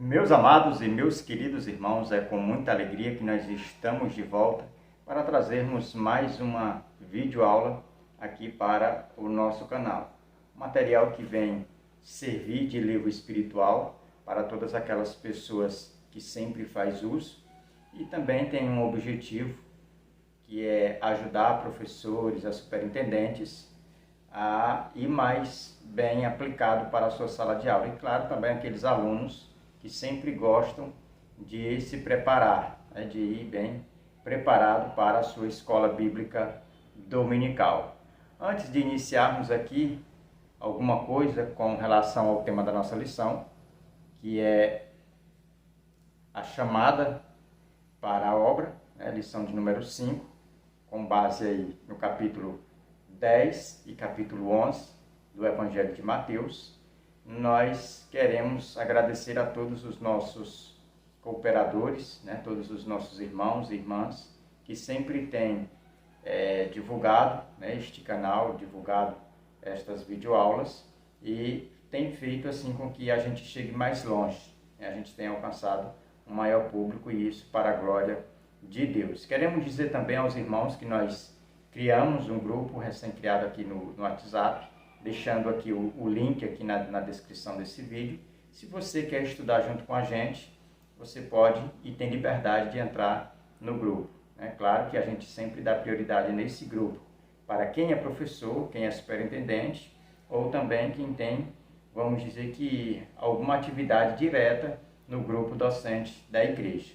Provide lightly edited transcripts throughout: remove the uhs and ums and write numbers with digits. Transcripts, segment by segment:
Meus amados e meus queridos irmãos, é com muita alegria que nós estamos de volta para trazermos mais uma videoaula aqui para o nosso canal. Material que vem servir de livro espiritual para todas aquelas pessoas que sempre faz uso e também tem um objetivo que é ajudar professores, a superintendentes a ir mais bem aplicado para a sua sala de aula. E claro, também aqueles alunos que sempre gostam de se preparar, de ir bem preparado para a sua escola bíblica dominical. Antes de iniciarmos aqui alguma coisa com relação ao tema da nossa lição, que é a chamada para a obra, lição de número 5, com base aí no capítulo 10 e capítulo 11 do Evangelho de Mateus, nós queremos agradecer a todos os nossos cooperadores, todos os nossos irmãos e irmãs que sempre têm divulgado este canal, divulgado estas videoaulas e tem feito assim com que a gente chegue mais longe, a gente tenha alcançado um maior público e isso para a glória de Deus. Queremos dizer também aos irmãos que nós criamos um grupo recém-criado aqui no WhatsApp, deixando aqui o link aqui na descrição desse vídeo. Se você quer estudar junto com a gente, você pode e tem liberdade de entrar no grupo. É claro que a gente sempre dá prioridade nesse grupo para quem é professor, quem é superintendente, ou também quem tem, vamos dizer que, alguma atividade direta no grupo docente da igreja.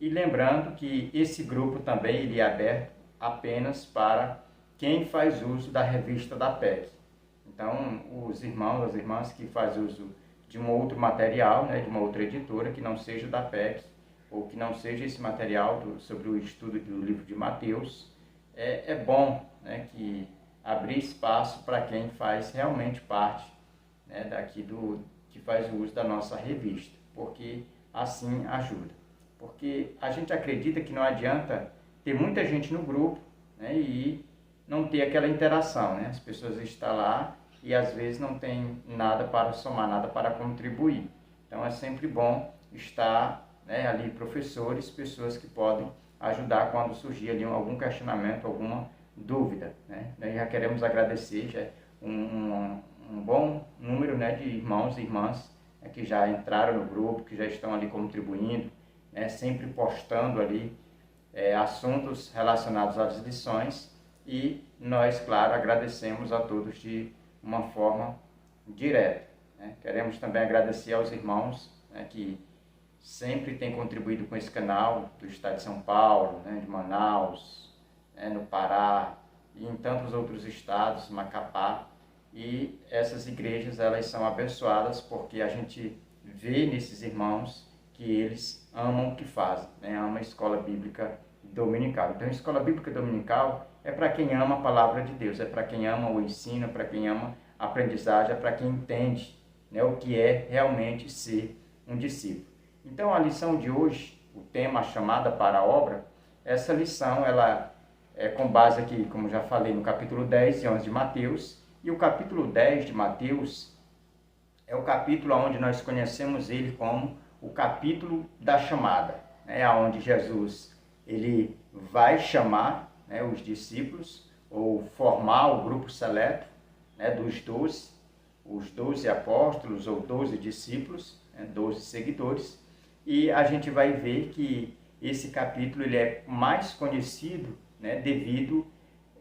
E lembrando que esse grupo também ele é aberto apenas para quem faz uso da revista da PEC. Então, os irmãos, as irmãs que fazem uso de um outro material, de uma outra editora, que não seja da PEC, ou que não seja esse material sobre o estudo do livro de Mateus, é bom que abrir espaço para quem faz realmente parte que faz o uso da nossa revista, porque assim ajuda. Porque a gente acredita que não adianta ter muita gente no grupo e não ter aquela interação, as pessoas estão lá e às vezes não tem nada para somar, nada para contribuir. Então é sempre bom estar ali professores, pessoas que podem ajudar quando surgir ali algum questionamento, alguma dúvida. Nós já queremos agradecer já um bom número de irmãos e irmãs que já entraram no grupo, que já estão ali contribuindo, sempre postando ali assuntos relacionados às lições e nós, claro, agradecemos a todos de uma forma direta. Queremos também agradecer aos irmãos que sempre têm contribuído com esse canal do estado de São Paulo, de Manaus, no Pará e em tantos outros estados, Macapá. E essas igrejas elas são abençoadas porque a gente vê nesses irmãos que eles amam o que fazem, amam a escola bíblica dominical. Então, a escola bíblica dominical é para quem ama a palavra de Deus, é para quem ama o ensino, é para quem ama a aprendizagem, é para quem entende o que é realmente ser um discípulo. Então, a lição de hoje, o tema, a chamada para a obra, essa lição ela é com base aqui, como já falei, no capítulo 10 e 11 de Mateus, e o capítulo 10 de Mateus é o capítulo onde nós conhecemos ele como o capítulo da chamada, onde Jesus ele vai chamar os discípulos, ou formar o grupo seleto dos 12, os 12 apóstolos ou 12 discípulos, 12 seguidores, e a gente vai ver que esse capítulo ele é mais conhecido devido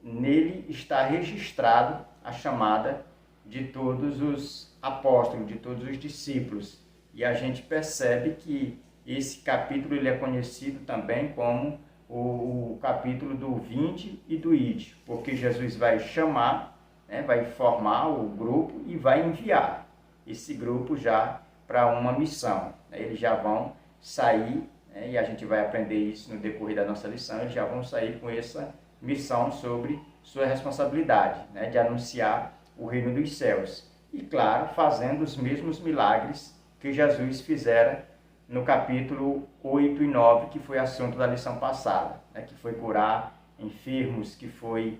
nele está registrado a chamada de todos os apóstolos, de todos os discípulos, e a gente percebe que esse capítulo ele é conhecido também como o capítulo do Vinde e do Ide, porque Jesus vai chamar, vai formar o grupo e vai enviar esse grupo já para uma missão. Eles já vão sair, e a gente vai aprender isso no decorrer da nossa lição, eles já vão sair com essa missão sobre sua responsabilidade, de anunciar o reino dos céus. E claro, fazendo os mesmos milagres que Jesus fizera no capítulo 8 e 9, que foi assunto da lição passada, que foi curar enfermos, que foi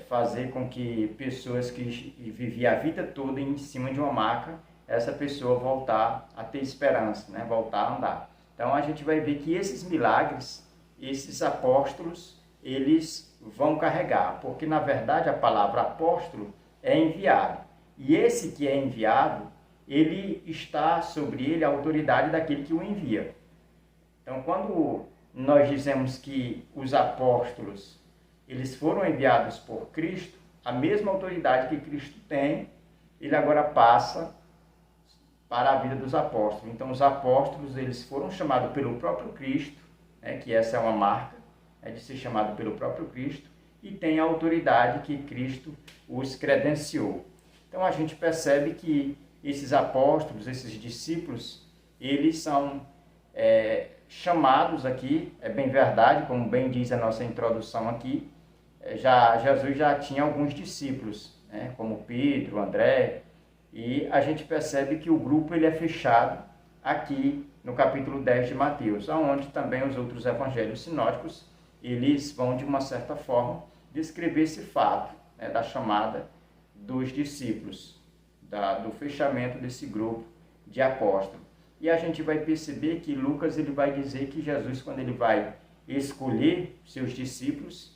fazer com que pessoas que viviam a vida toda em cima de uma maca, essa pessoa voltar a ter esperança, né? Voltar a andar. Então a gente vai ver que esses milagres, esses apóstolos, eles vão carregar, porque na verdade a palavra apóstolo é enviado. E esse que é enviado, ele está sobre ele a autoridade daquele que o envia. Então quando nós dizemos que os apóstolos, eles foram enviados por Cristo, a mesma autoridade que Cristo tem, ele agora passa para a vida dos apóstolos. Então os apóstolos, eles foram chamados pelo próprio Cristo, né, que essa é uma marca, de ser chamado pelo próprio Cristo, e tem a autoridade que Cristo os credenciou. Então a gente percebe que esses apóstolos, esses discípulos, eles são chamados aqui, é bem verdade, como bem diz a nossa introdução aqui, Jesus já tinha alguns discípulos, né, como Pedro, André, e a gente percebe que o grupo ele é fechado aqui no capítulo 10 de Mateus, onde também os outros evangelhos sinóticos, eles vão de uma certa forma descrever esse fato, né, da chamada dos discípulos, do fechamento desse grupo de apóstolos. E a gente vai perceber que Lucas ele vai dizer que Jesus, quando ele vai escolher seus discípulos,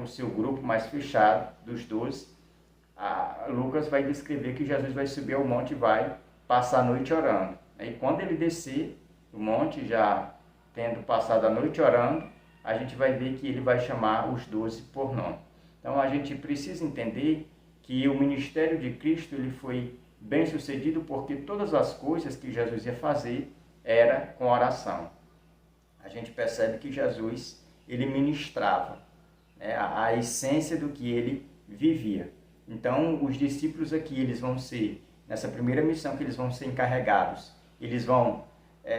o seu grupo mais fechado, dos 12, Lucas vai descrever que Jesus vai subir ao monte e vai passar a noite orando. E quando ele descer do monte, já tendo passado a noite orando, a gente vai ver que ele vai chamar os 12 por nome. Então a gente precisa entender que o ministério de Cristo ele foi bem sucedido porque todas as coisas que Jesus ia fazer era com oração. A gente percebe que Jesus ele ministrava, né, a essência do que ele vivia. Então os discípulos aqui eles vão ser, nessa primeira missão que eles vão ser encarregados, eles vão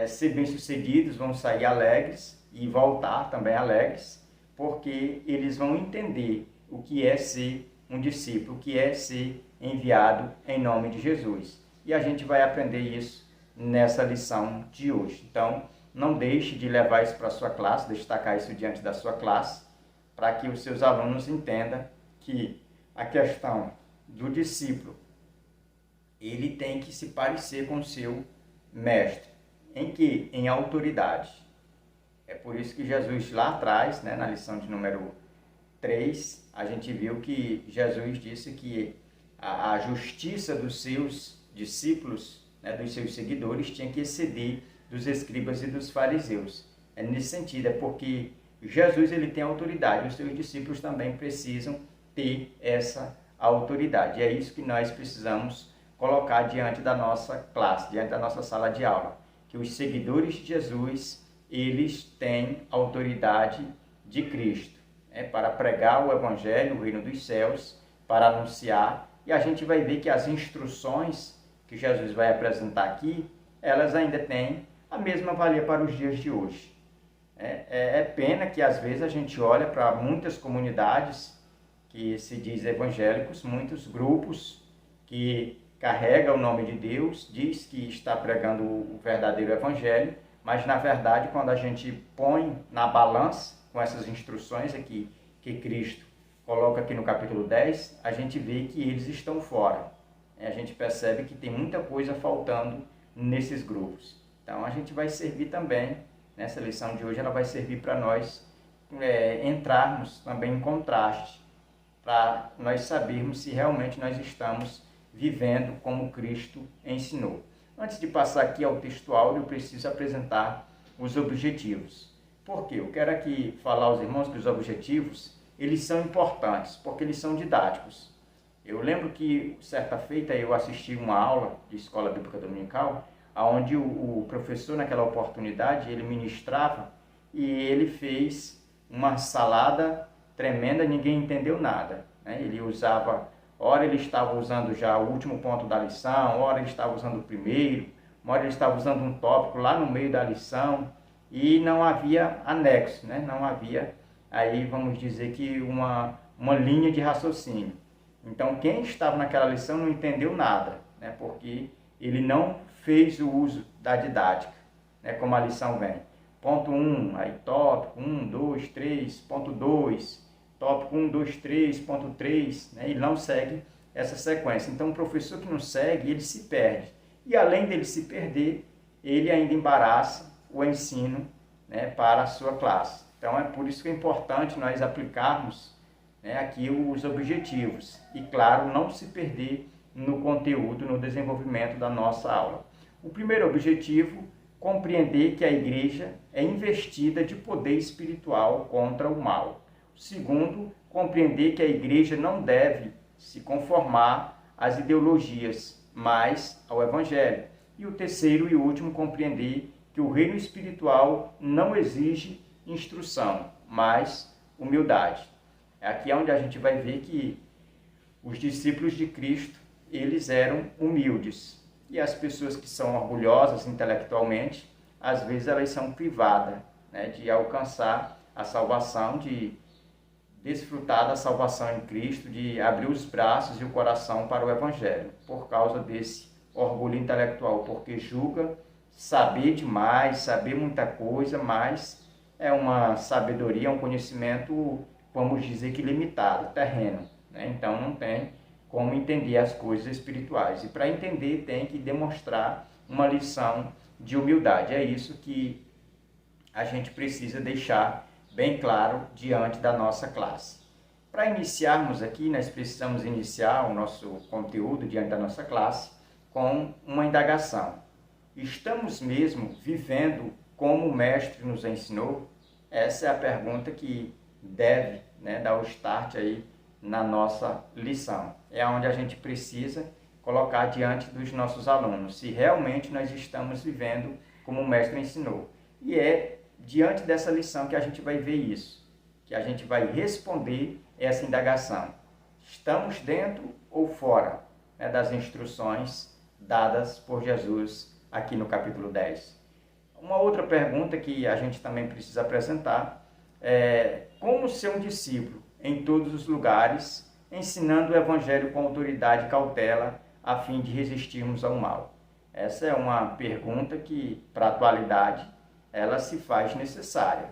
ser bem-sucedidos, vão sair alegres e voltar também alegres, porque eles vão entender o que é ser um discípulo, o que é ser enviado em nome de Jesus. E a gente vai aprender isso nessa lição de hoje. Então, não deixe de levar isso para a sua classe, destacar isso diante da sua classe, para que os seus alunos entendam que a questão do discípulo, ele tem que se parecer com o seu mestre. Em que? Em autoridade. É por isso que Jesus lá atrás, né, na lição de número 3, a gente viu que Jesus disse que a justiça dos seus discípulos, né, dos seus seguidores, tinha que exceder dos escribas e dos fariseus. É nesse sentido, é porque Jesus ele tem autoridade, os seus discípulos também precisam ter essa autoridade. E é isso que nós precisamos colocar diante da nossa classe, diante da nossa sala de aula. Que os seguidores de Jesus, eles têm autoridade de Cristo, para pregar o Evangelho, o reino dos céus, para anunciar. E a gente vai ver que as instruções que Jesus vai apresentar aqui, elas ainda têm a mesma valia para os dias de hoje. É pena que às vezes a gente olha para muitas comunidades que se diz evangélicos, muitos grupos que carregam o nome de Deus, diz que está pregando o verdadeiro evangelho, mas na verdade quando a gente põe na balança com essas instruções aqui que Cristo coloca aqui no capítulo 10, a gente vê que eles estão fora. A gente percebe que tem muita coisa faltando nesses grupos. Então a gente vai servir também, nessa lição de hoje, ela vai servir para nós entrarmos também em contraste, para nós sabermos se realmente nós estamos vivendo como Cristo ensinou. Antes de passar aqui ao textual, eu preciso apresentar os objetivos. Por quê? Eu quero aqui falar aos irmãos que os objetivos, eles são importantes, porque eles são didáticos. Eu lembro que, certa feita, eu assisti uma aula de Escola Bíblica Dominical, onde o professor, naquela oportunidade, ele ministrava e ele fez uma salada tremenda, ninguém entendeu nada. Ele usava, ora ele estava usando já o último ponto da lição, ora ele estava usando o primeiro, ora ele estava usando um tópico lá no meio da lição, e não havia anexo, não havia, aí vamos dizer que uma linha de raciocínio. Então quem estava naquela lição não entendeu nada, porque ele não fez o uso da didática, como a lição vem. Ponto 1, aí tópico 1, 2, 3, ponto 2, tópico 1, 2, 3, ponto 3, ele não segue essa sequência. Então o professor que não segue, ele se perde. E além dele se perder, ele ainda embaraça o ensino, né, para a sua classe. Então é por isso que é importante nós aplicarmos, né, aqui os objetivos e, claro, não se perder no conteúdo, no desenvolvimento da nossa aula. O primeiro objetivo, compreender que a igreja é investida de poder espiritual contra o mal. O segundo, compreender que a igreja não deve se conformar às ideologias, mas ao evangelho. E o terceiro e último, compreender que o reino espiritual não exige instrução, mas humildade. Aqui é onde a gente vai ver que os discípulos de Cristo, eles eram humildes. E as pessoas que são orgulhosas intelectualmente, às vezes elas são privadas, né, de alcançar a salvação, de desfrutar da salvação em Cristo, de abrir os braços e o coração para o Evangelho, por causa desse orgulho intelectual, porque julga saber demais, saber muita coisa, mas é uma sabedoria, um conhecimento, vamos dizer que limitado, terreno, né? Então não tem como entender as coisas espirituais. E para entender tem que demonstrar uma lição de humildade. É isso que a gente precisa deixar bem claro diante da nossa classe. Para iniciarmos aqui, nós precisamos iniciar o nosso conteúdo diante da nossa classe com uma indagação. Estamos mesmo vivendo como o mestre nos ensinou? Essa é a pergunta que deve, né, dar o start aí na nossa lição. É onde a gente precisa colocar diante dos nossos alunos, se realmente nós estamos vivendo como o mestre ensinou. E é diante dessa lição que a gente vai ver isso, que a gente vai responder essa indagação. Estamos dentro ou fora, né, das instruções dadas por Jesus aqui no capítulo 10? Uma outra pergunta que a gente também precisa apresentar é como ser um discípulo em todos os lugares, ensinando o Evangelho com autoridade e cautela, a fim de resistirmos ao mal. Essa é uma pergunta que, para a atualidade, ela se faz necessária,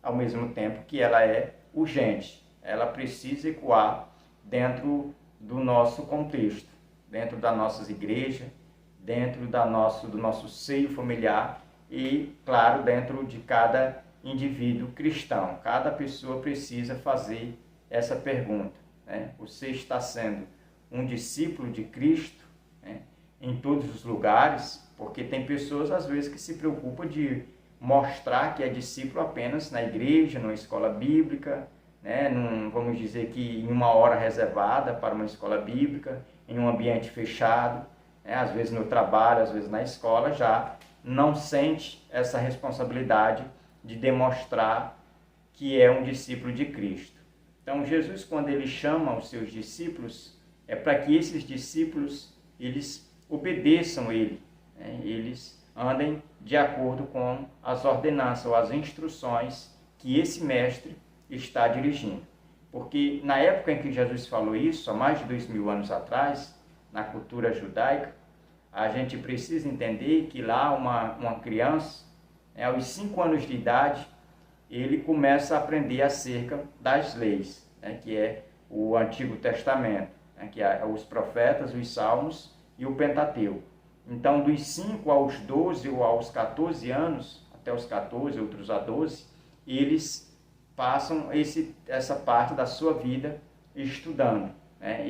ao mesmo tempo que ela é urgente. Ela precisa ecoar dentro do nosso contexto, dentro das nossas igrejas, dentro do nosso seio familiar e, claro, dentro de cada indivíduo cristão. Cada pessoa precisa fazer essa pergunta, né? Você está sendo um discípulo de Cristo, né, em todos os lugares? Porque tem pessoas, às vezes, que se preocupam de mostrar que é discípulo apenas na igreja, numa escola bíblica, né, vamos dizer que em uma hora reservada para uma escola bíblica, em um ambiente fechado, né, às vezes no trabalho, às vezes na escola, já não sente essa responsabilidade de demonstrar que é um discípulo de Cristo. Então, Jesus, quando ele chama os seus discípulos, é para que esses discípulos, eles obedeçam ele, né? Eles andem de acordo com as ordenanças ou as instruções que esse mestre está dirigindo. Porque na época em que Jesus falou isso, há mais de 2000 anos atrás, na cultura judaica, a gente precisa entender que lá uma criança, né, aos 5 anos de idade, ele começa a aprender acerca das leis, né, que é o Antigo Testamento, né, que é os profetas, os salmos e o Pentateuco. Então, dos 5 aos 12 ou aos 14 anos, até os 14, outros a 12, eles passam essa parte da sua vida estudando, né,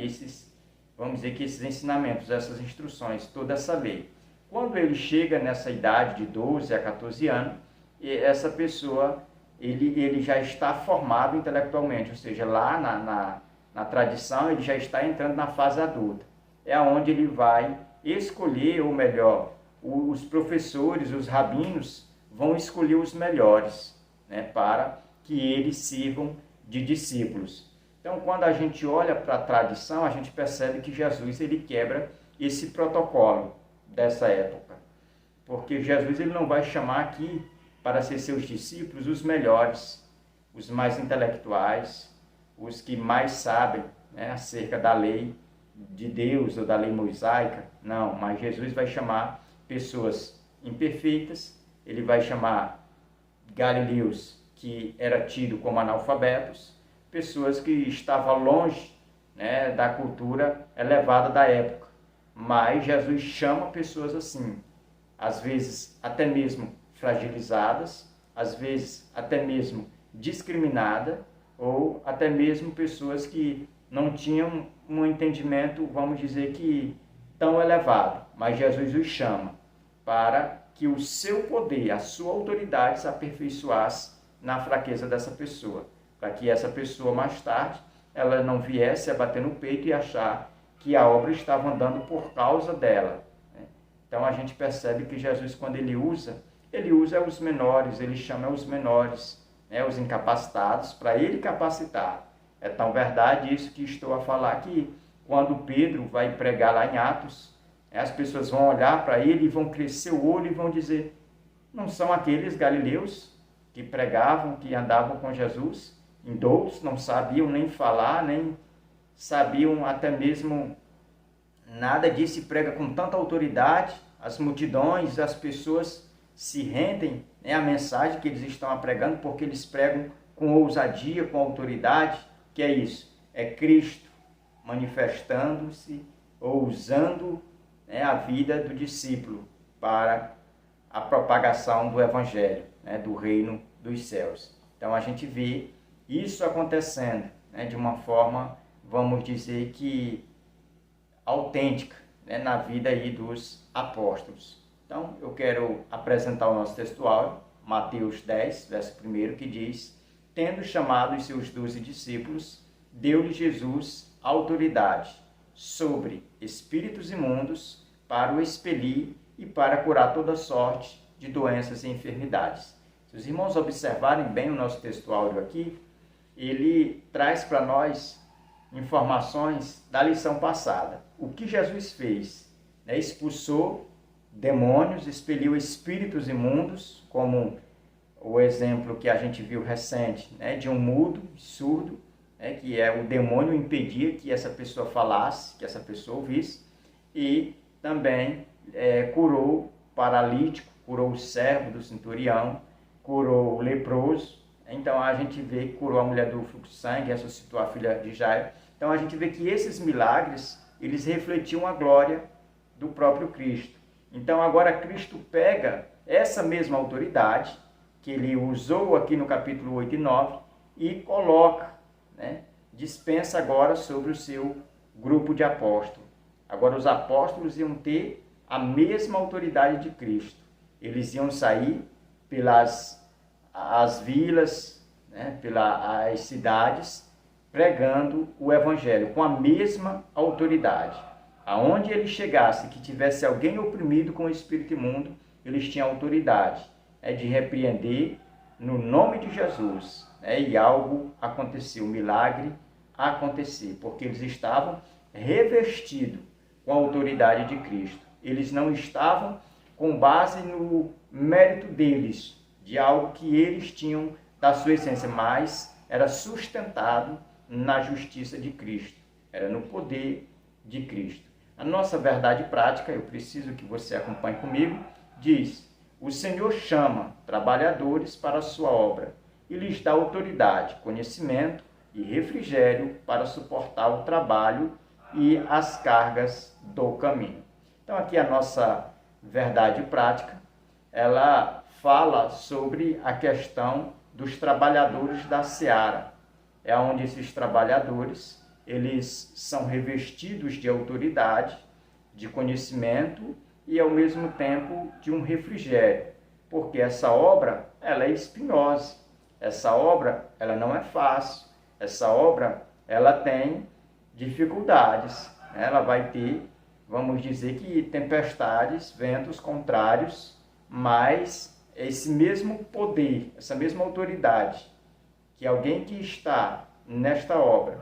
vamos dizer que esses ensinamentos, essas instruções, toda essa lei. Quando ele chega nessa idade de 12 a 14 anos, essa pessoa ele já está formado intelectualmente, ou seja, lá na tradição ele já está entrando na fase adulta. É onde ele vai escolher, ou melhor, os professores, os rabinos, vão escolher os melhores, né, para que eles sirvam de discípulos. Então, quando a gente olha para a tradição, a gente percebe que Jesus ele quebra esse protocolo dessa época. Porque Jesus ele não vai chamar aqui para ser seus discípulos os melhores, os mais intelectuais, os que mais sabem, né, acerca da lei de Deus ou da lei mosaica. Não, mas Jesus vai chamar pessoas imperfeitas, ele vai chamar galileus que era tido como analfabetos, pessoas que estavam longe, né, da cultura elevada da época, mas Jesus chama pessoas assim, às vezes até mesmo fragilizadas, às vezes até mesmo discriminadas, ou até mesmo pessoas que não tinham um entendimento, vamos dizer que tão elevado, mas Jesus os chama para que o seu poder, a sua autoridade se aperfeiçoasse na fraqueza dessa pessoa, para que essa pessoa mais tarde ela não viesse a bater no peito e achar que a obra estava andando por causa dela. Então a gente percebe que Jesus, quando ele usa os menores, ele chama os menores, os incapacitados, para ele capacitar. É tão verdade isso que estou a falar aqui. Quando Pedro vai pregar lá em Atos, as pessoas vão olhar para ele e vão crescer o olho e vão dizer: não são aqueles galileus que pregavam, que andavam com Jesus? Indoutos, não sabiam nem falar, nem sabiam até mesmo nada disso, e prega com tanta autoridade. As multidões, as pessoas se rendem à mensagem que eles estão pregando, porque eles pregam com ousadia, com autoridade. Que é isso? É Cristo manifestando-se ou usando a vida do discípulo para a propagação do Evangelho, do reino dos céus. Então a gente vê isso acontecendo de uma forma, vamos dizer que autêntica, na vida aí dos apóstolos. Então eu quero apresentar o nosso textual, Mateus 10, verso 1, que diz: tendo chamado os seus 12 discípulos, deu-lhe Jesus autoridade sobre espíritos imundos para o expelir e para curar toda sorte de doenças e enfermidades. Se os irmãos observarem bem o nosso textual aqui, ele traz para nós informações da lição passada. O que Jesus fez? Expulsou demônios, expeliu espíritos imundos, como o exemplo que a gente viu recente, de um mudo, surdo, que o demônio impedia que essa pessoa falasse, que essa pessoa ouvisse, e também curou paralítico, curou o servo do centurião, curou o leproso. Então a gente vê que curou a mulher do fluxo de sangue, ressuscitou a filha de Jairo. Então a gente vê que esses milagres, eles refletiam a glória do próprio Cristo. Então agora Cristo pega essa mesma autoridade que ele usou aqui no capítulo 8 e 9 e coloca, dispensa agora sobre o seu grupo de apóstolos. Agora os apóstolos iam ter a mesma autoridade de Cristo. Eles iam sair pelas as vilas, pelas cidades, pregando o Evangelho com a mesma autoridade. Aonde ele chegasse, que tivesse alguém oprimido com o espírito imundo, eles tinham autoridade de repreender no nome de Jesus. E algo aconteceu, um milagre aconteceu, porque eles estavam revestidos com a autoridade de Cristo. Eles não estavam com base no mérito deles, de algo que eles tinham da sua essência, mas era sustentado na justiça de Cristo, era no poder de Cristo. A nossa verdade prática, eu preciso que você acompanhe comigo, diz: o Senhor chama trabalhadores para a sua obra e lhes dá autoridade, conhecimento e refrigério para suportar o trabalho e as cargas do caminho. Então aqui a nossa verdade prática, ela fala sobre a questão dos trabalhadores da seara. É onde esses trabalhadores, eles são revestidos de autoridade, de conhecimento e ao mesmo tempo de um refrigério, porque essa obra, ela é espinhosa, essa obra, ela não é fácil, essa obra, ela tem dificuldades, ela vai ter, vamos dizer que tempestades, ventos contrários, mas esse mesmo poder, essa mesma autoridade que alguém que está nesta obra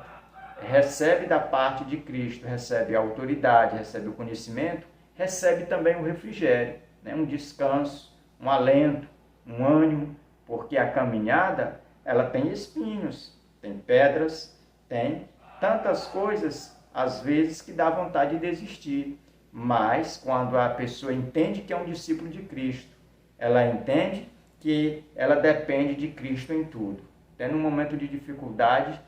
recebe da parte de Cristo, recebe a autoridade, recebe o conhecimento, recebe também o refrigério, um descanso, um alento, um ânimo, porque a caminhada, ela tem espinhos, tem pedras, tem tantas coisas, às vezes, que dá vontade de desistir. Mas quando a pessoa entende que é um discípulo de Cristo, ela entende que ela depende de Cristo em tudo. Até no momento de dificuldade,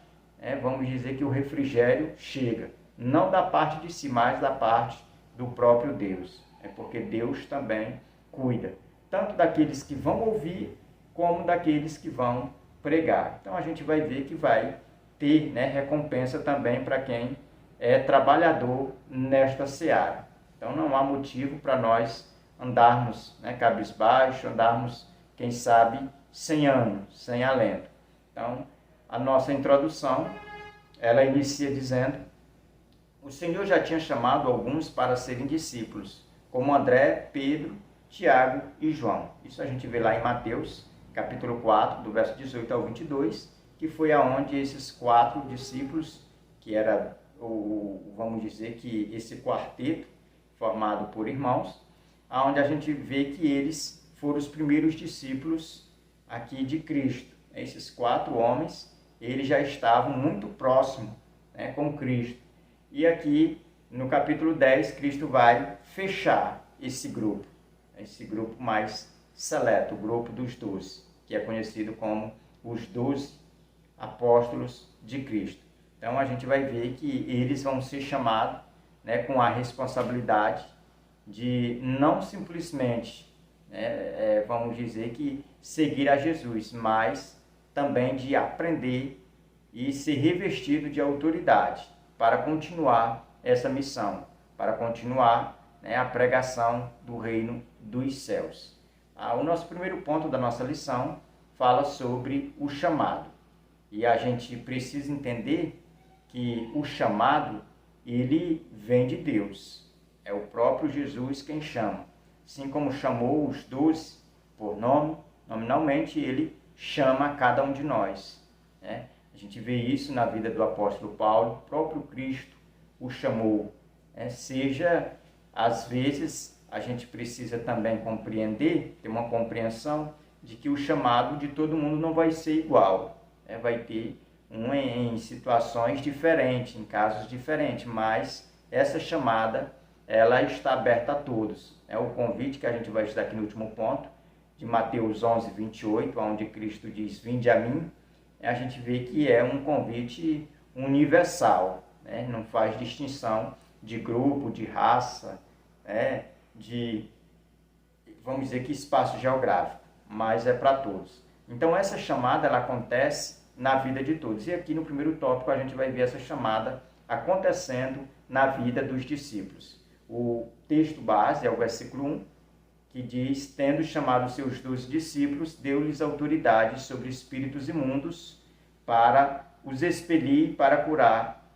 vamos dizer que o refrigério chega, não da parte de si, mas da parte do próprio Deus. É porque Deus também cuida, tanto daqueles que vão ouvir, como daqueles que vão pregar. Então a gente vai ver que vai ter, né, recompensa também para quem é trabalhador nesta seara. Então não há motivo para nós andarmos, né, cabisbaixo, andarmos, quem sabe, sem ânimo, sem alento. Então a nossa introdução, ela inicia dizendo: o Senhor já tinha chamado alguns para serem discípulos, como André, Pedro, Tiago e João. Isso a gente vê lá em Mateus, capítulo 4, do verso 18 ao 22, que foi aonde esses 4 discípulos, que era, vamos dizer que esse quarteto, formado por irmãos, aonde a gente vê que eles foram os primeiros discípulos aqui de Cristo. Esses 4 homens, eles já estavam muito próximos, né, com Cristo. E aqui, no capítulo 10, Cristo vai fechar esse grupo mais seleto, o grupo dos 12, que é conhecido como os 12 apóstolos de Cristo. Então a gente vai ver que eles vão ser chamados, né, com a responsabilidade de não simplesmente, né, vamos dizer que seguir a Jesus, mas também de aprender e ser revestido de autoridade para continuar essa missão, para continuar, né, a pregação do reino dos céus. O nosso primeiro ponto da nossa lição fala sobre o chamado. E a gente precisa entender que o chamado, ele vem de Deus. É o próprio Jesus quem chama. Assim como chamou os 12 por nome, nominalmente, ele chama cada um de nós, né? A gente vê isso na vida do apóstolo Paulo, o próprio Cristo o chamou. Seja, às vezes, a gente precisa também compreender, ter uma compreensão de que o chamado de todo mundo não vai ser igual. Vai ter um em situações diferentes, em casos diferentes, mas essa chamada, ela está aberta a todos. O convite que a gente vai estudar aqui no último ponto, de Mateus 11, 28, onde Cristo diz: vinde a mim, a gente vê que é um convite universal, né? Não faz distinção de grupo, de raça, né? De, vamos dizer que espaço geográfico, mas é para todos. Então essa chamada, ela acontece na vida de todos. E aqui no primeiro tópico a gente vai ver essa chamada acontecendo na vida dos discípulos. O texto base é o versículo 1, que diz: tendo chamado seus 12 discípulos, deu-lhes autoridade sobre espíritos imundos para os expelir, para curar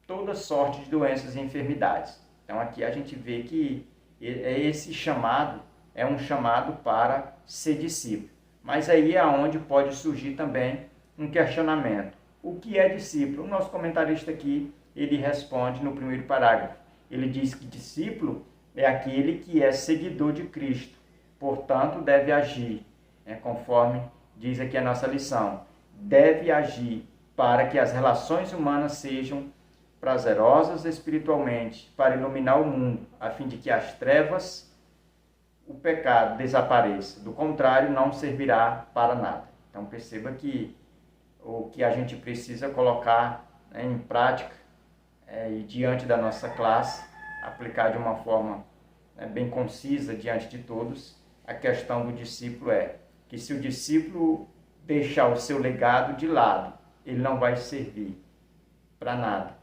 toda sorte de doenças e enfermidades. Então aqui a gente vê que esse chamado é um chamado para ser discípulo. Mas aí é onde pode surgir também um questionamento. O que é discípulo? O nosso comentarista aqui, ele responde no primeiro parágrafo. Ele diz que discípulo é aquele que é seguidor de Cristo, portanto deve agir, conforme diz aqui a nossa lição, deve agir para que as relações humanas sejam prazerosas espiritualmente, para iluminar o mundo, a fim de que as trevas, o pecado desapareça. Do contrário, não servirá para nada. Então perceba que o que a gente precisa colocar, em prática e diante da nossa classe, aplicar de uma forma bem concisa diante de todos, a questão do discípulo é que se o discípulo deixar o seu legado de lado, ele não vai servir para nada.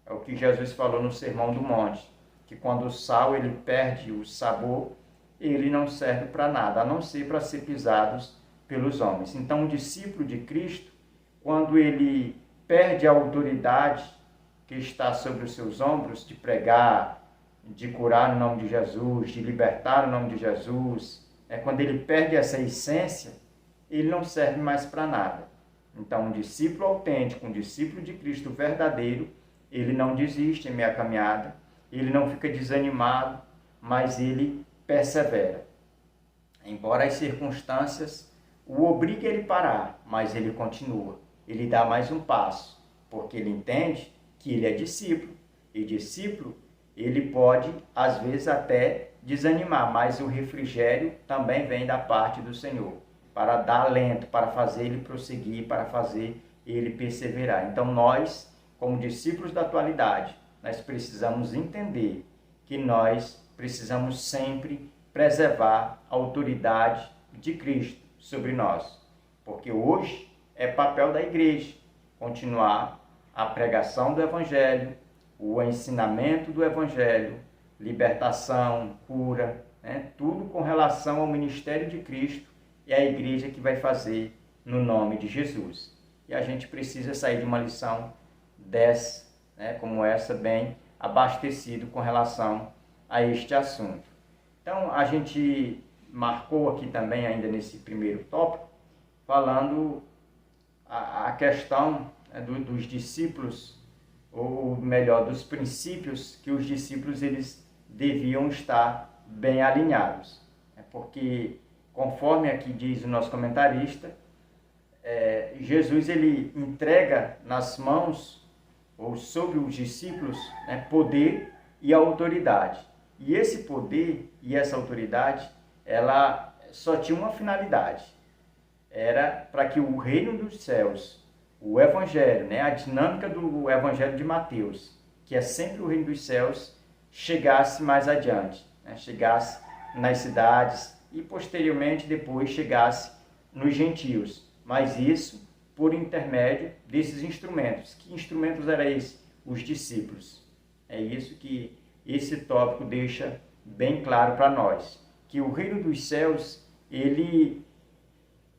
É o que Jesus falou no Sermão do Monte, que quando o sal ele perde o sabor, ele não serve para nada, a não ser para ser pisados pelos homens. Então, o discípulo de Cristo, quando ele perde a autoridade que está sobre os seus ombros de pregar, de curar no nome de Jesus, de libertar no nome de Jesus, quando ele perde essa essência, ele não serve mais para nada. Então, um discípulo autêntico, um discípulo de Cristo verdadeiro, ele não desiste em meia caminhada, ele não fica desanimado, mas ele persevera. Embora as circunstâncias o obriguem a ele parar, mas ele continua, ele dá mais um passo, porque ele entende que ele é discípulo, e discípulo, ele pode, às vezes, até desanimar, mas o refrigério também vem da parte do Senhor, para dar alento, para fazer ele prosseguir, para fazer ele perseverar. Então, nós, como discípulos da atualidade, nós precisamos entender que nós precisamos sempre preservar a autoridade de Cristo sobre nós. Porque hoje é papel da igreja continuar a pregação do Evangelho, o ensinamento do Evangelho, libertação, cura, tudo com relação ao ministério de Cristo, é a igreja que vai fazer no nome de Jesus. E a gente precisa sair de uma lição dessa, como essa, bem abastecido com relação a este assunto. Então, a gente marcou aqui também, ainda nesse primeiro tópico, falando a questão dos discípulos, ou melhor, dos princípios que os discípulos eles deviam estar bem alinhados. Porque, conforme aqui diz o nosso comentarista, Jesus ele entrega nas mãos, ou sobre os discípulos, poder e autoridade. E esse poder e essa autoridade, ela só tinha uma finalidade. Era para que o reino dos céus, o Evangelho, a dinâmica do Evangelho de Mateus, que é sempre o reino dos céus, chegasse mais adiante, chegasse nas cidades e posteriormente depois chegasse nos gentios. Mas isso por intermédio desses instrumentos. Que instrumentos eram esses? Os discípulos. É isso que esse tópico deixa bem claro para nós. Que o reino dos céus, ele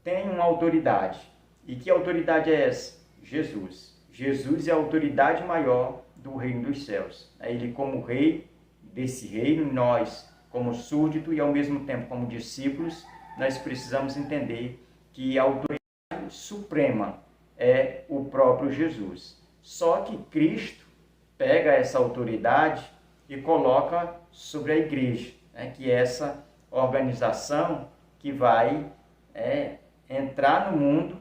tem uma autoridade. E que autoridade é essa? Jesus. Jesus é a autoridade maior do reino dos céus. Ele como rei desse reino, nós como súdito e ao mesmo tempo como discípulos, nós precisamos entender que a autoridade suprema é o próprio Jesus. Só que Cristo pega essa autoridade e coloca sobre a igreja, que é essa organização que vai entrar no mundo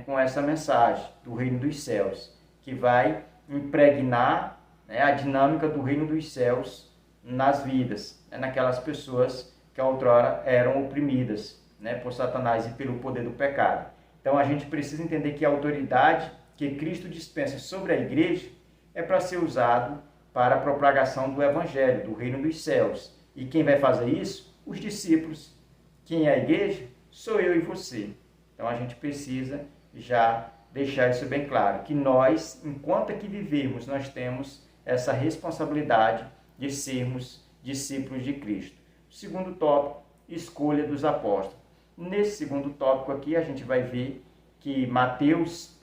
com essa mensagem do reino dos céus, que vai impregnar a dinâmica do reino dos céus nas vidas, naquelas pessoas que outrora eram oprimidas por Satanás e pelo poder do pecado. Então a gente precisa entender que a autoridade que Cristo dispensa sobre a igreja é para ser usado para a propagação do Evangelho, do reino dos céus. E quem vai fazer isso? Os discípulos. Quem é a igreja? Sou eu e você. Então a gente precisa já deixar isso bem claro, que nós, enquanto aqui vivermos, nós temos essa responsabilidade de sermos discípulos de Cristo. O segundo tópico, escolha dos apóstolos. Nesse segundo tópico aqui, a gente vai ver que Mateus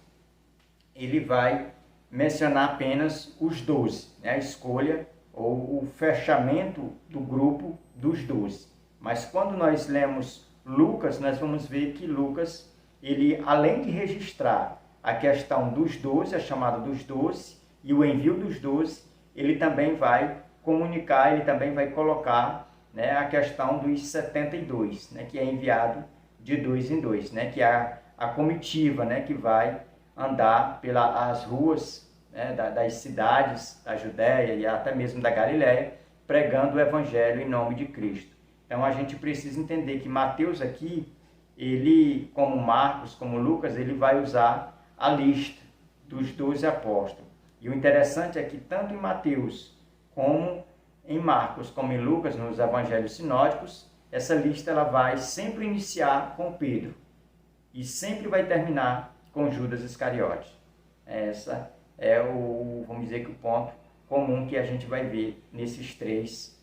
ele vai mencionar apenas os 12, a escolha ou o fechamento do grupo dos 12. Mas quando nós lemos Lucas, nós vamos ver que Lucas, ele, além de registrar a questão dos 12, a chamada dos 12, e o envio dos 12, ele também vai comunicar, ele também vai colocar a questão dos 72, que é enviado de 2 em 2, que é a comitiva, que vai andar pelas ruas das cidades da Judéia e até mesmo da Galiléia, pregando o Evangelho em nome de Cristo. Então a gente precisa entender que Mateus aqui, ele, como Marcos, como Lucas, ele vai usar a lista dos 12 apóstolos. E o interessante é que tanto em Mateus como em Marcos, como em Lucas, nos evangelhos sinóticos, essa lista ela vai sempre iniciar com Pedro e sempre vai terminar com Judas Iscariote. Essa é vamos dizer que o ponto comum que a gente vai ver nesses 3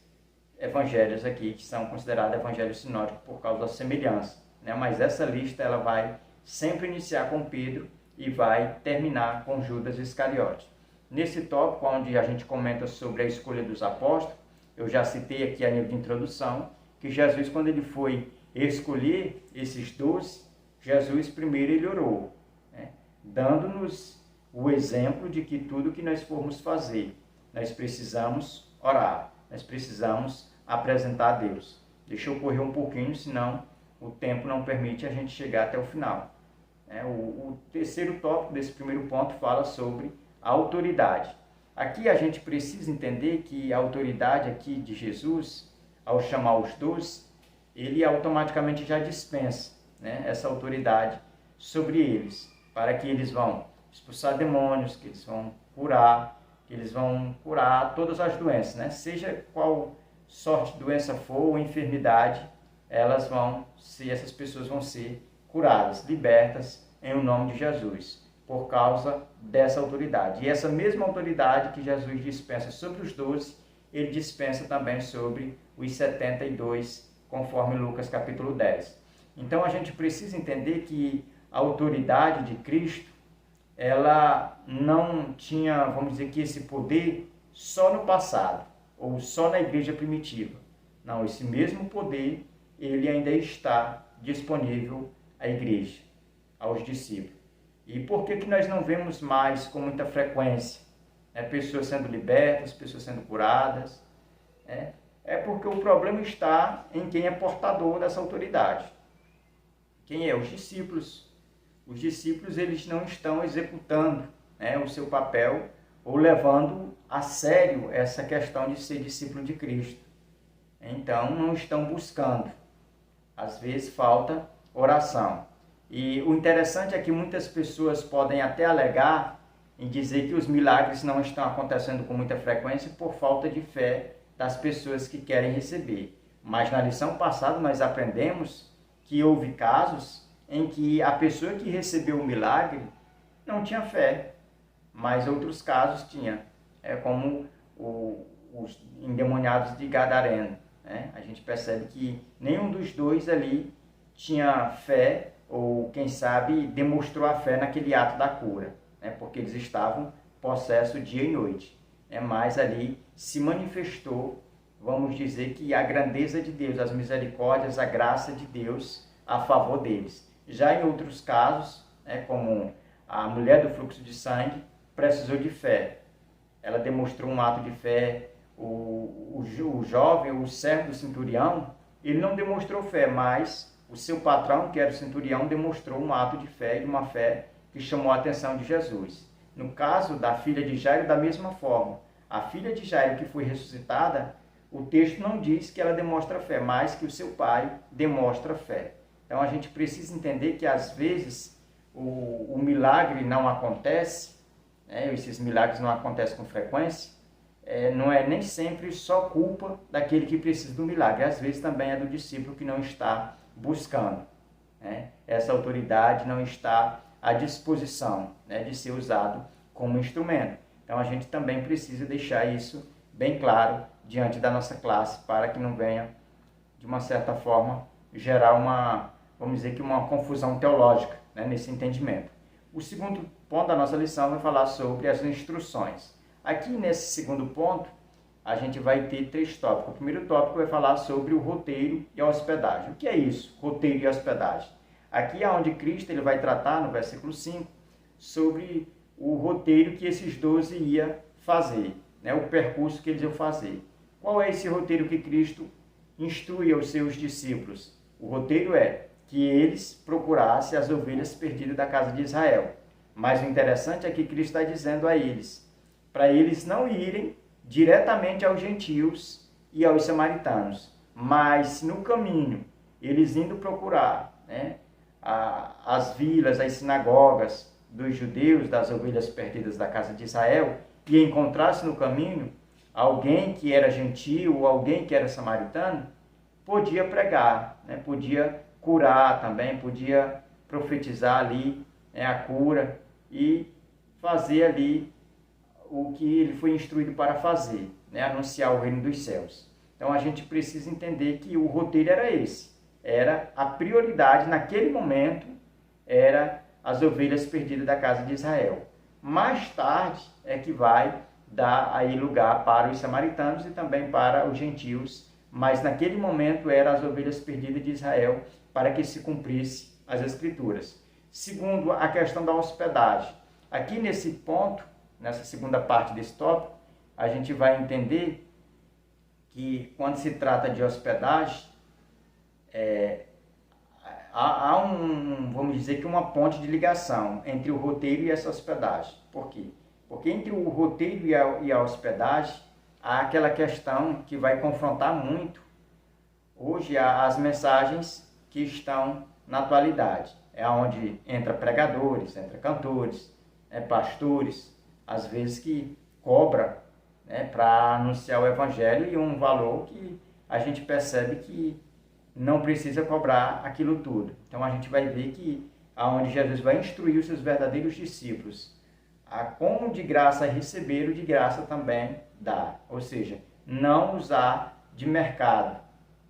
evangelhos aqui, que são considerados evangelhos sinóticos por causa da semelhança. Mas essa lista ela vai sempre iniciar com Pedro e vai terminar com Judas Iscariote. Nesse tópico, onde a gente comenta sobre a escolha dos apóstolos, eu já citei aqui a nível de introdução, que Jesus, quando ele foi escolher esses 12, Jesus primeiro ele orou, dando-nos o exemplo de que tudo que nós formos fazer, nós precisamos orar, nós precisamos apresentar a Deus. Deixa eu correr um pouquinho, senão o tempo não permite a gente chegar até o final. O terceiro tópico desse primeiro ponto fala sobre a autoridade. Aqui a gente precisa entender que a autoridade aqui de Jesus, ao chamar os 12, ele automaticamente já dispensa essa autoridade sobre eles, para que eles vão expulsar demônios, que eles vão curar, que eles vão curar todas as doenças, né? Seja qual sorte de doença for ou enfermidade, essas pessoas vão ser curadas, libertas em o nome de Jesus, por causa dessa autoridade. E essa mesma autoridade que Jesus dispensa sobre os 12, ele dispensa também sobre os 72, conforme Lucas capítulo 10. Então a gente precisa entender que a autoridade de Cristo, ela não tinha, vamos dizer que esse poder só no passado, ou só na igreja primitiva. Não, esse mesmo poder, ele ainda está disponível à igreja, aos discípulos. E por que nós não vemos mais com muita frequência, né, pessoas sendo libertas, pessoas sendo curadas? É porque o problema está em quem é portador dessa autoridade. Quem é? Os discípulos. Os discípulos, eles não estão executando, né, o seu papel ou levando a sério essa questão de ser discípulo de Cristo. Então, não estão buscando. Às vezes falta oração. E o interessante é que muitas pessoas podem até alegar em dizer que os milagres não estão acontecendo com muita frequência por falta de fé das pessoas que querem receber. Mas na lição passada nós aprendemos que houve casos em que a pessoa que recebeu o milagre não tinha fé, mas outros casos tinha, como os endemoniados de Gadareno. A gente percebe que nenhum dos dois ali tinha fé, ou quem sabe demonstrou a fé naquele ato da cura, porque eles estavam possessos dia e noite. Mas ali se manifestou, vamos dizer, que a grandeza de Deus, as misericórdias, a graça de Deus a favor deles. Já em outros casos, como a mulher do fluxo de sangue, precisou de fé. Ela demonstrou um ato de fé. O jovem, o servo do centurião, ele não demonstrou fé, mas o seu patrão, que era o centurião, demonstrou um ato de fé e uma fé que chamou a atenção de Jesus. No caso da filha de Jairo, da mesma forma. A filha de Jairo que foi ressuscitada, o texto não diz que ela demonstra fé, mas que o seu pai demonstra fé. Então a gente precisa entender que às vezes o milagre não acontece, esses milagres não acontecem com frequência, não é nem sempre só culpa daquele que precisa do milagre, às vezes também é do discípulo que não está buscando. Essa autoridade não está à disposição, de ser usado como instrumento. Então a gente também precisa deixar isso bem claro diante da nossa classe, para que não venha, de uma certa forma, gerar vamos dizer que uma confusão teológica, nesse entendimento. O segundo ponto da nossa lição vai falar sobre as instruções. Aqui nesse segundo ponto, a gente vai ter 3 tópicos. O primeiro tópico vai falar sobre o roteiro e a hospedagem. O que é isso, roteiro e hospedagem? Aqui é onde Cristo ele vai tratar, no versículo 5, sobre o roteiro que esses 12 iam fazer, o percurso que eles iam fazer. Qual é esse roteiro que Cristo instrui aos seus discípulos? O roteiro é que eles procurassem as ovelhas perdidas da casa de Israel. Mas o interessante é que Cristo está dizendo a eles, para eles não irem diretamente aos gentios e aos samaritanos, mas no caminho, eles indo procurar as vilas, as sinagogas dos judeus, das ovelhas perdidas da casa de Israel, e encontrasse no caminho alguém que era gentio ou alguém que era samaritano, podia pregar, podia curar também, podia profetizar ali a cura e fazer ali o que ele foi instruído para fazer, anunciar o reino dos céus. Então a gente precisa entender que o roteiro era esse, era a prioridade naquele momento, era as ovelhas perdidas da casa de Israel. Mais tarde é que vai dar aí lugar para os samaritanos e também para os gentios, mas naquele momento eram as ovelhas perdidas de Israel, para que se cumprisse as Escrituras. Segundo, a questão da hospedagem. Aqui nesse ponto, nessa segunda parte desse tópico, a gente vai entender que quando se trata de hospedagem, há vamos dizer que uma ponte de ligação entre o roteiro e essa hospedagem. Por quê? Porque entre o roteiro e a hospedagem, há aquela questão que vai confrontar muito hoje as mensagens que estão na atualidade. É onde entra pregadores, entra cantores, pastores, às vezes que cobra, né, para anunciar o Evangelho, e um valor que a gente percebe que não precisa cobrar aquilo tudo. Então a gente vai ver que aonde Jesus vai instruir os seus verdadeiros discípulos a como de graça receber, o de graça também dar. Ou seja, não usar de mercado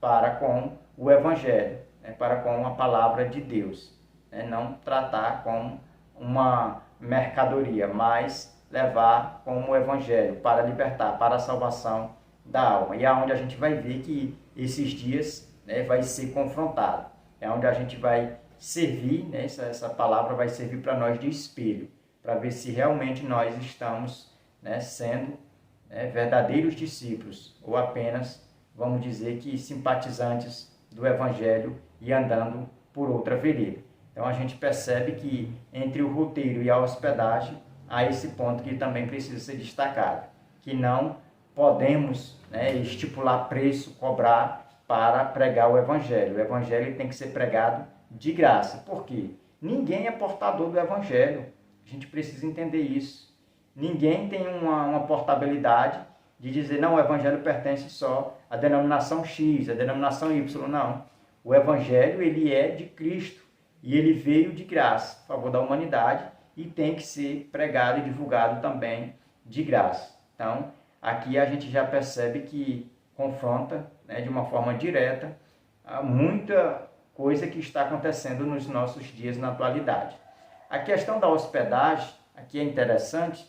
para com o Evangelho, né, para com a palavra de Deus. Né, não tratar como uma mercadoria, mas levar como o Evangelho para libertar, para a salvação da alma. E é onde a gente vai ver que esses dias, né, vai ser confrontado. É onde a gente vai servir, né, essa palavra vai servir para nós de espelho, para ver se realmente nós estamos, né, sendo, né, verdadeiros discípulos, ou apenas, vamos dizer que simpatizantes do Evangelho e andando por outra vereda. Então a gente percebe que entre o roteiro e a hospedagem há esse ponto que também precisa ser destacado, que não podemos, né, estipular preço, cobrar para pregar o Evangelho. O Evangelho tem que ser pregado de graça. Por quê? Ninguém é portador do Evangelho. A gente precisa entender isso. Ninguém tem uma portabilidade de dizer, não, o Evangelho pertence só à denominação X, à denominação Y. Não. O Evangelho, ele é de Cristo e ele veio de graça, a favor da humanidade, e tem que ser pregado e divulgado também de graça. Então, aqui a gente já percebe que confronta, né, de uma forma direta muita coisa que está acontecendo nos nossos dias na atualidade. A questão da hospedagem aqui é interessante,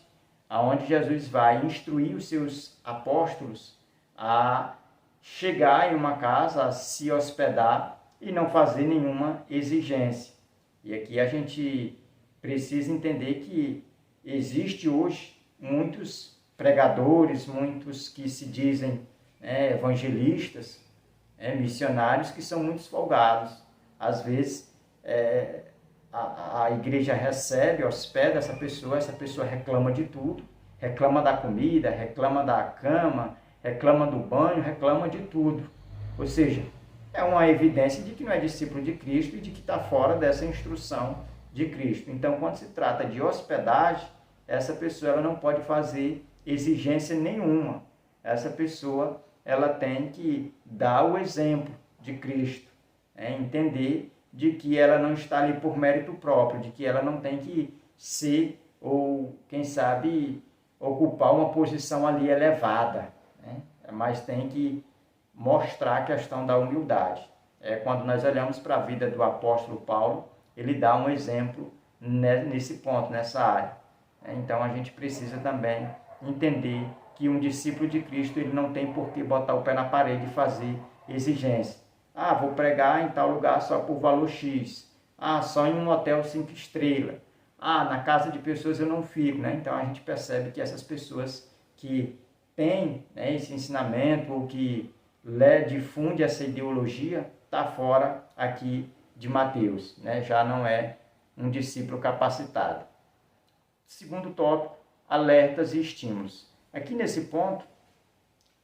aonde Jesus vai instruir os seus apóstolos a chegar em uma casa, a se hospedar e não fazer nenhuma exigência. E aqui a gente precisa entender que existe hoje muitos pregadores, muitos que se dizem evangelistas, missionários, que são muito folgados. Às vezes a igreja recebe, hospeda essa pessoa reclama de tudo, reclama da comida, reclama da cama, reclama do banho, reclama de tudo. Ou seja, é uma evidência de que não é discípulo de Cristo e de que está fora dessa instrução de Cristo. Então, quando se trata de hospedagem, essa pessoa ela não pode fazer exigência nenhuma. Essa pessoa ela tem que dar o exemplo de Cristo, entender de que ela não está ali por mérito próprio, de que ela não tem que ser, ou quem sabe, ocupar uma posição ali elevada, né? Mas tem que mostrar a questão da humildade. Quando nós olhamos para a vida do apóstolo Paulo, ele dá um exemplo nesse ponto, nessa área. Então a gente precisa também entender que um discípulo de Cristo ele não tem por que botar o pé na parede e fazer exigência. Ah, vou pregar em tal lugar só por valor X. Ah, só em um hotel 5 estrelas. Ah, na casa de pessoas eu não fico, né? Então a gente percebe que essas pessoas que têm, né, esse ensinamento ou que difunde essa ideologia, está fora aqui de Mateus, né? Já não é um discípulo capacitado. Segundo tópico, alertas e estímulos. Aqui nesse ponto,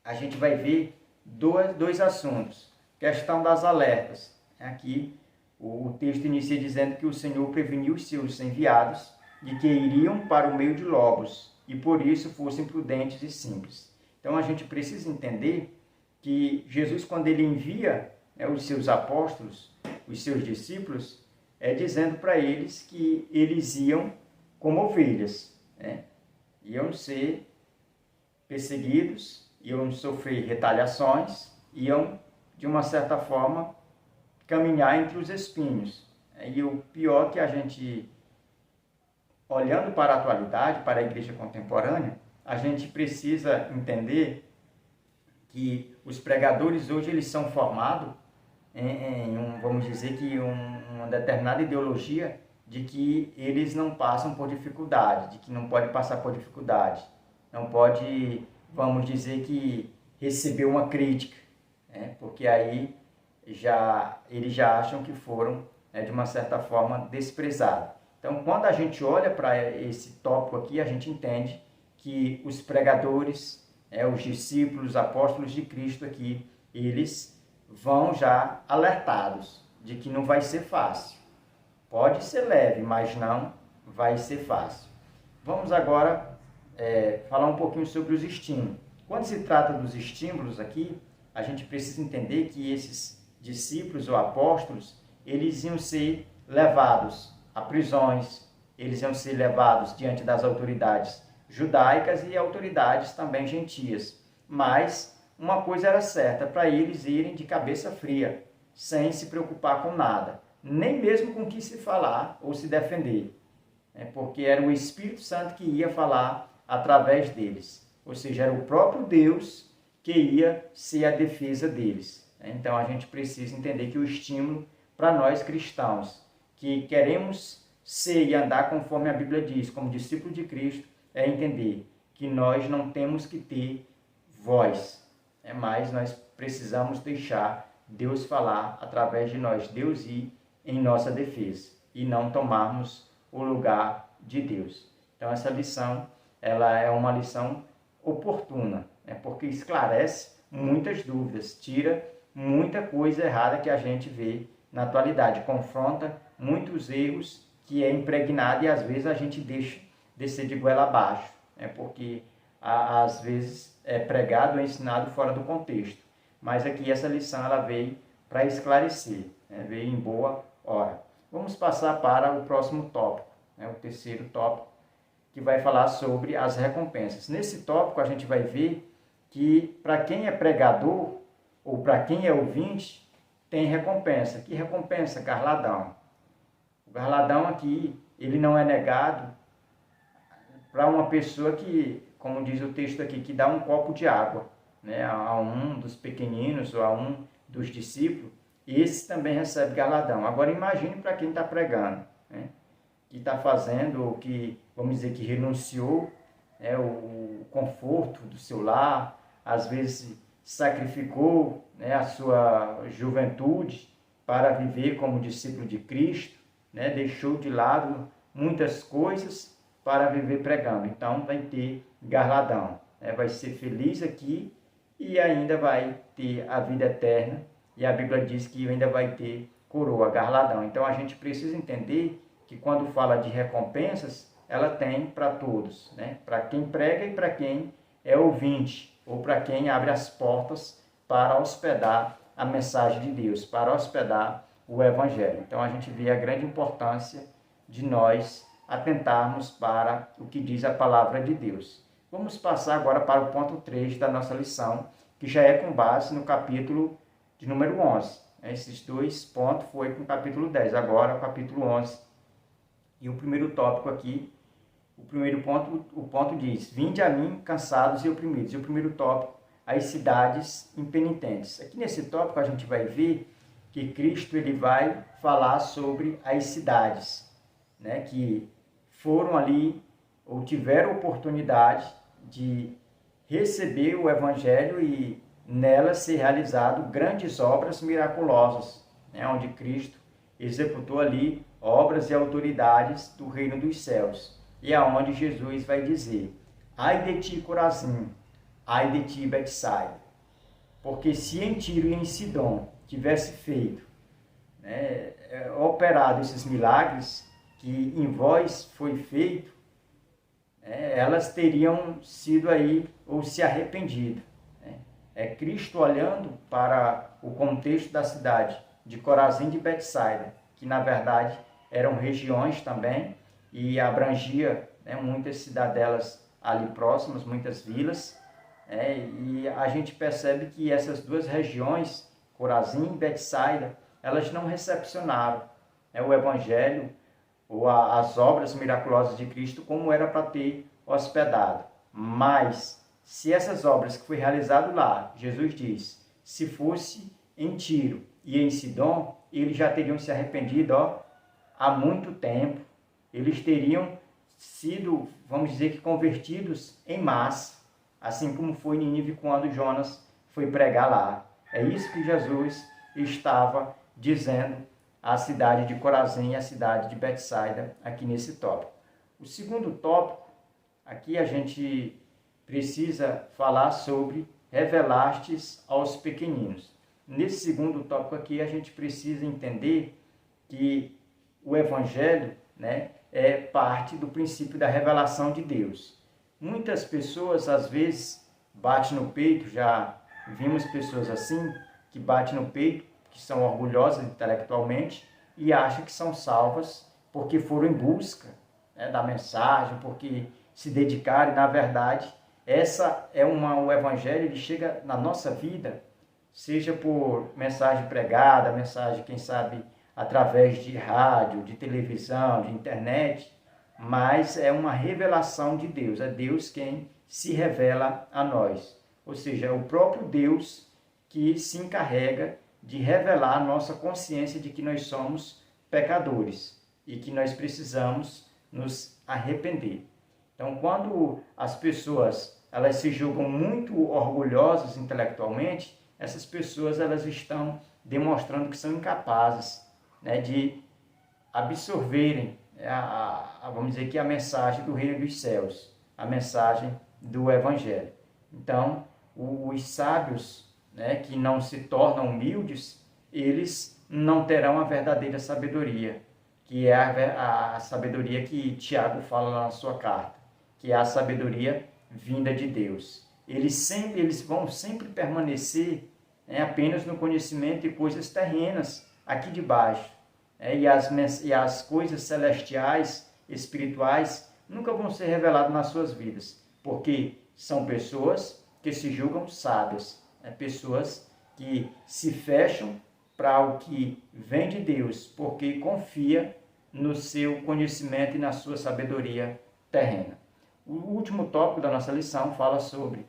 a gente vai ver dois assuntos. Questão das alertas. Aqui o texto inicia dizendo que o Senhor preveniu os seus enviados de que iriam para o meio de lobos e por isso fossem prudentes e simples. Então a gente precisa entender que Jesus, quando ele envia, né, os seus apóstolos, os seus discípulos, dizendo para eles que eles iam como ovelhas, né? Iam ser perseguidos, iam sofrer retaliações, iam, de uma certa forma, caminhar entre os espinhos. E o pior que a gente, olhando para a atualidade, para a igreja contemporânea, a gente precisa entender que os pregadores hoje eles são formados vamos dizer que uma determinada ideologia de que eles não passam por dificuldade, de que não pode passar por dificuldade, não pode, vamos dizer que receber uma crítica, né? Porque aí eles já acham que foram, né, de uma certa forma, desprezados. Então, quando a gente olha para esse tópico aqui, a gente entende que os pregadores, os discípulos, os apóstolos de Cristo aqui, eles vão já alertados de que não vai ser fácil. Pode ser leve, mas não vai ser fácil. Vamos agora falar um pouquinho sobre os estímulos. Quando se trata dos estímulos aqui, a gente precisa entender que esses discípulos ou apóstolos, eles iam ser levados a prisões, eles iam ser levados diante das autoridades judaicas e autoridades também gentias. Mas uma coisa era certa, para eles irem de cabeça fria, sem se preocupar com nada, nem mesmo com o que se falar ou se defender, porque era o Espírito Santo que ia falar através deles, ou seja, era o próprio Deus que ia ser a defesa deles. Então a gente precisa entender que o estímulo para nós cristãos, que queremos ser e andar conforme a Bíblia diz, como discípulo de Cristo, é entender que nós não temos que ter voz, mas nós precisamos deixar Deus falar através de nós, Deus ir em nossa defesa e não tomarmos o lugar de Deus. Então essa lição, ela é uma lição oportuna, porque esclarece muitas dúvidas, tira muita coisa errada que a gente vê na atualidade, confronta muitos erros que é impregnado e às vezes a gente deixa descer de goela abaixo, porque às vezes é pregado ou ensinado fora do contexto. Mas aqui essa lição ela veio para esclarecer, veio em boa hora. Vamos passar para o próximo tópico, o terceiro tópico, que vai falar sobre as recompensas. Nesse tópico a gente vai ver que para quem é pregador ou para quem é ouvinte, tem recompensa. Que recompensa? Garladão. O garladão aqui, ele não é negado para uma pessoa que, como diz o texto aqui, que dá um copo de água, a um dos pequeninos ou a um dos discípulos, esse também recebe galardão. Agora imagine para quem está pregando, que está fazendo, ou que, vamos dizer, que renunciou o conforto do seu lar, às vezes sacrificou a sua juventude para viver como discípulo de Cristo, deixou de lado muitas coisas para viver pregando. Então vai ter galardão, vai ser feliz aqui e ainda vai ter a vida eterna, e a Bíblia diz que ainda vai ter coroa, galardão. Então a gente precisa entender que quando fala de recompensas, ela tem para todos, para quem prega e para quem é ouvinte, ou para quem abre as portas para hospedar a mensagem de Deus, para hospedar o Evangelho. Então a gente vê a grande importância de nós atentarmos para o que diz a palavra de Deus. Vamos passar agora para o ponto 3 da nossa lição, que já é com base no capítulo de número 11. Esses dois pontos foi com o capítulo 10, agora o capítulo 11. E o primeiro tópico aqui, o primeiro ponto, o ponto diz: vinde a mim cansados e oprimidos. E o primeiro tópico, as cidades impenitentes. Aqui nesse tópico a gente vai ver que Cristo ele vai falar sobre as cidades, que foram ali ou tiveram oportunidade de receber o Evangelho e nelas ser realizado grandes obras miraculosas, onde Cristo executou ali obras e autoridades do reino dos céus. E aonde Jesus vai dizer: ai de ti, Corazim, ai de ti, Betsaida, porque se em Tiro e em Sidom tivesse feito, operado esses milagres que em vós foi feito, elas teriam sido aí, ou se arrependido. É Cristo olhando para o contexto da cidade de Corazim e de Betsaida, que na verdade eram regiões também, e abrangia muitas cidadelas ali próximas, muitas vilas, e a gente percebe que essas duas regiões, Corazim e Betsaida, elas não recepcionaram o Evangelho ou as obras miraculosas de Cristo como era para ter hospedado. Mas, se essas obras que foi realizado lá, Jesus diz, se fosse em Tiro e em Sidom, eles já teriam se arrependido há muito tempo. Eles teriam sido, vamos dizer que convertidos em massa, assim como foi em Nínive quando Jonas foi pregar lá. É isso que Jesus estava dizendo à cidade de Corazim e à cidade de Betsaida aqui nesse tópico. O segundo tópico, aqui a gente precisa falar sobre revelastes aos pequeninos. Nesse segundo tópico aqui a gente precisa entender que o Evangelho é parte do princípio da revelação de Deus. Muitas pessoas, às vezes, batem no peito, já vimos pessoas assim, que batem no peito, que são orgulhosas intelectualmente e acham que são salvas porque foram em busca, né, da mensagem, porque se dedicaram. E, na verdade, essa é o evangelho, ele chega na nossa vida, seja por mensagem pregada, mensagem, quem sabe, através de rádio, de televisão, de internet, mas é uma revelação de Deus, é Deus quem se revela a nós. Ou seja, é o próprio Deus que se encarrega de revelar a nossa consciência de que nós somos pecadores e que nós precisamos nos arrepender. Então, quando as pessoas elas se julgam muito orgulhosas intelectualmente, essas pessoas elas estão demonstrando que são incapazes, né, de absorverem vamos dizer que a mensagem do reino dos céus, a mensagem do evangelho. Então, os sábios, né, que não se tornam humildes, eles não terão a verdadeira sabedoria, que é a sabedoria que Tiago fala lá na sua carta, que é a sabedoria vinda de Deus. Eles vão sempre permanecer, né, apenas no conhecimento de coisas terrenas, aqui de baixo. E as coisas celestiais, espirituais, nunca vão ser reveladas nas suas vidas, porque são pessoas que se julgam sábias, pessoas que se fecham para o que vem de Deus, porque confia no seu conhecimento e na sua sabedoria terrena. O último tópico da nossa lição fala sobre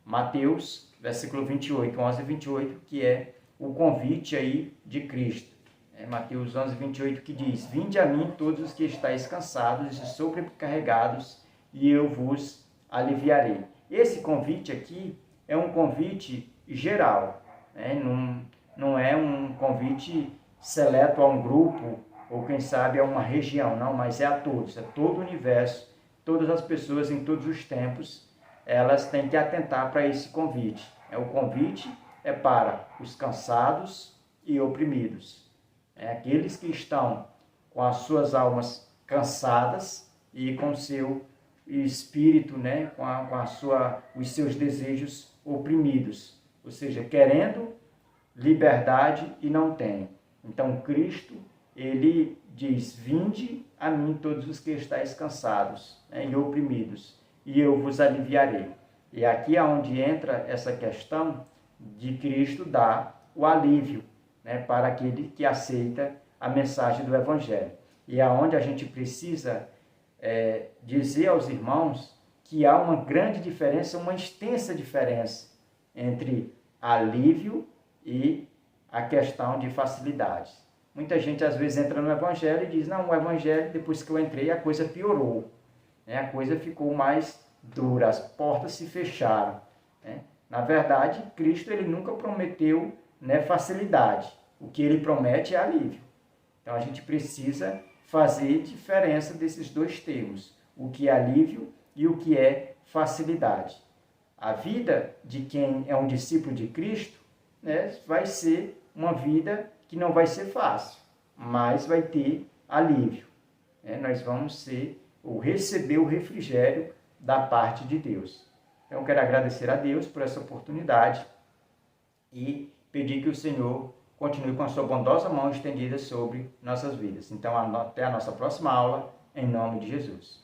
Mateus, versículo 28, 11 e 28, que é o convite aí de Cristo. Mateus 11, 28, que diz: Vinde a mim todos os que estáis cansados e sobrecarregados, e eu vos aliviarei. Esse convite aqui é um convite geral, né? Não é um convite seleto a um grupo, ou quem sabe a uma região, não, mas é a todos, é todo o universo, todas as pessoas em todos os tempos, elas têm que atentar para esse convite. O convite é para os cansados e oprimidos. Aqueles que estão com as suas almas cansadas e com o seu espírito, né, os seus desejos oprimidos, ou seja, querendo liberdade e não tem. Então Cristo, ele diz: Vinde a mim todos os que estáis cansados, né, e oprimidos, e eu vos aliviarei. E aqui é onde entra essa questão de Cristo dar o alívio, né, para aquele que aceita a mensagem do Evangelho. E é onde a gente precisa dizer aos irmãos que há uma grande diferença, uma extensa diferença entre alívio e a questão de facilidade. Muita gente às vezes entra no Evangelho e diz: não, o Evangelho, depois que eu entrei, a coisa piorou, né? A coisa ficou mais dura, as portas se fecharam, né? Na verdade, Cristo ele nunca prometeu, né, facilidade. O que ele promete é alívio. Então a gente precisa fazer diferença desses dois termos, o que é alívio e o que é facilidade. A vida de quem é um discípulo de Cristo, né, vai ser uma vida que não vai ser fácil, mas vai ter alívio. Nós vamos receber o refrigério da parte de Deus. Então eu quero agradecer a Deus por essa oportunidade e pedir que o Senhor continue com a sua bondosa mão estendida sobre nossas vidas. Então, até a nossa próxima aula, em nome de Jesus.